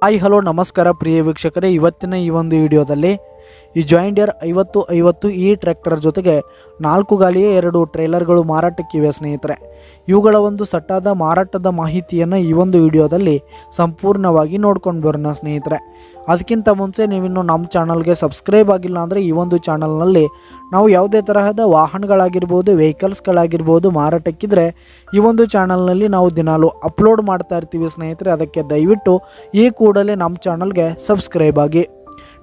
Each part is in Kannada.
ಹಾಯ್ ಹಲೋ ನಮಸ್ಕಾರ ಪ್ರಿಯ ವೀಕ್ಷಕರೇ, ಇವತ್ತಿನ ಈ ಒಂದು ವಿಡಿಯೋದಲ್ಲಿ ಈ ಜಾಯಿಂಟ್ ಡೀರ್ 5050 ಈ ಟ್ರ್ಯಾಕ್ಟರ್ ಜೊತೆಗೆ 4 ಗಾಲಿಯ 2 ಟ್ರೇಲರ್ಗಳು ಮಾರಾಟಕ್ಕಿವೆ ಸ್ನೇಹಿತರೆ. ಇವುಗಳ ಒಂದು ಸಟ್ಟಾದ ಮಾರಾಟದ ಮಾಹಿತಿಯನ್ನು ಈ ಒಂದು ವಿಡಿಯೋದಲ್ಲಿ ಸಂಪೂರ್ಣವಾಗಿ ನೋಡ್ಕೊಂಡು ಬರೋಣ ಸ್ನೇಹಿತರೆ. ಅದಕ್ಕಿಂತ ಮುಂಚೆ ನೀವಿನ್ನು ನಮ್ಮ ಚಾನಲ್ಗೆ ಸಬ್ಸ್ಕ್ರೈಬ್ ಆಗಿಲ್ಲ ಅಂದರೆ ಈ ಒಂದು ಚಾನಲ್ನಲ್ಲಿ ನಾವು ಯಾವುದೇ ತರಹದ ವಾಹನಗಳಾಗಿರ್ಬೋದು, ವೆಹಿಕಲ್ಸ್ಗಳಾಗಿರ್ಬೋದು ಮಾರಾಟಕ್ಕಿದ್ರೆ ಈ ಒಂದು ಚಾನಲ್ನಲ್ಲಿ ನಾವು ದಿನಾಲು ಅಪ್ಲೋಡ್ ಮಾಡ್ತಾ ಇರ್ತೀವಿ ಸ್ನೇಹಿತರೆ. ಅದಕ್ಕೆ ದಯವಿಟ್ಟು ಈ ಕೂಡಲೇ ನಮ್ಮ ಚಾನಲ್ಗೆ ಸಬ್ಸ್ಕ್ರೈಬ್ ಆಗಿ.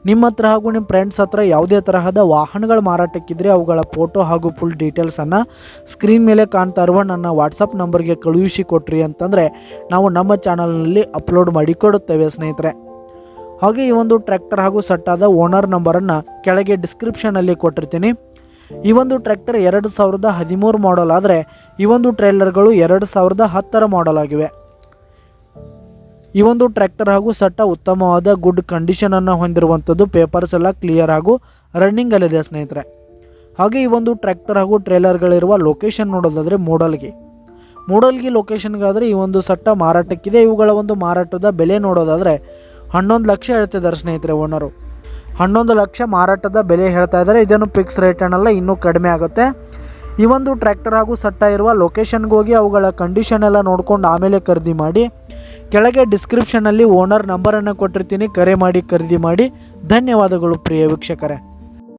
ನಿಮ್ಮ ಹತ್ರ ಹಾಗೂ ನಿಮ್ಮ ಫ್ರೆಂಡ್ಸ್ ಹತ್ರ ಯಾವುದೇ ತರಹದ ವಾಹನಗಳು ಮಾರಾಟಕ್ಕಿದ್ರೆ ಅವುಗಳ ಫೋಟೋ ಹಾಗೂ ಫುಲ್ ಡೀಟೇಲ್ಸನ್ನು ಸ್ಕ್ರೀನ್ ಮೇಲೆ ಕಾಣ್ತಾ ಇರುವ ನನ್ನ ವಾಟ್ಸಪ್ ನಂಬರ್ಗೆ ಕಳುಹಿಸಿ ಕೊಟ್ರಿ ಅಂತಂದರೆ ನಾವು ನಮ್ಮ ಚಾನಲ್ನಲ್ಲಿ ಅಪ್ಲೋಡ್ ಮಾಡಿ ಕೊಡುತ್ತೇವೆ ಸ್ನೇಹಿತರೆ. ಹಾಗೆ ಈ ಒಂದು ಟ್ರ್ಯಾಕ್ಟರ್ ಹಾಗೂ ಸಟ್ಟಾದ ಓನರ್ ನಂಬರನ್ನು ಕೆಳಗೆ ಡಿಸ್ಕ್ರಿಪ್ಷನಲ್ಲಿ ಕೊಟ್ಟಿರ್ತೀನಿ. ಈ ಒಂದು ಟ್ರ್ಯಾಕ್ಟರ್ 2013 ಮಾಡಲ್ ಆದರೆ ಈ ಒಂದು ಟ್ರೇಲರ್ಗಳು 2010 ಮಾಡಲ್ ಆಗಿವೆ. ಈ ಒಂದು ಟ್ರ್ಯಾಕ್ಟರ್ ಹಾಗೂ ಸಟ್ಟ ಉತ್ತಮವಾದ ಗುಡ್ ಕಂಡೀಷನನ್ನು ಹೊಂದಿರುವಂಥದ್ದು. ಪೇಪರ್ಸ್ ಎಲ್ಲ ಕ್ಲಿಯರ್ ಹಾಗೂ ರನ್ನಿಂಗಲ್ಲಿದೆ ಸ್ನೇಹಿತರೆ. ಹಾಗೆ ಈ ಒಂದು ಟ್ರ್ಯಾಕ್ಟರ್ ಹಾಗೂ ಟ್ರೇಲರ್ಗಳಿರುವ ಲೊಕೇಶನ್ ನೋಡೋದಾದರೆ ಮೂಡಲ್ಗಿ ಲೊಕೇಶನ್ಗಾದರೆ ಈ ಒಂದು ಸಟ್ಟ ಮಾರಾಟಕ್ಕಿದೆ. ಇವುಗಳ ಒಂದು ಮಾರಾಟದ ಬೆಲೆ ನೋಡೋದಾದರೆ 11 ಲಕ್ಷ ಹೇಳ್ತಿದ್ದಾರೆ ಸ್ನೇಹಿತರೆ ಓನರು. 11 ಲಕ್ಷ ಮಾರಾಟದ ಬೆಲೆ ಹೇಳ್ತಾ ಇದ್ದಾರೆ. ಇದೇನು ಫಿಕ್ಸ್ ರೇಟ್ ಅನ್ನಲ್ಲ, ಇನ್ನೂ ಕಡಿಮೆ ಆಗುತ್ತೆ. ಈ ಒಂದು ಟ್ರ್ಯಾಕ್ಟರ್ ಹಾಗೂ ಸಟ್ಟ ಇರುವ ಲೊಕೇಶನ್ಗೆ ಹೋಗಿ ಅವುಗಳ ಕಂಡೀಷನ್ ಎಲ್ಲ ನೋಡ್ಕೊಂಡು ಆಮೇಲೆ ಖರೀದಿ ಮಾಡಿ. ಕೆಳಗೆ ಡಿಸ್ಕ್ರಿಪ್ಷನಲ್ಲಿ ಓನರ್ ನಂಬರನ್ನು ಕೊಟ್ಟಿರ್ತೀನಿ, ಕರೆ ಮಾಡಿ ಖರೀದಿ ಮಾಡಿ. ಧನ್ಯವಾದಗಳು ಪ್ರಿಯ ವೀಕ್ಷಕರೇ.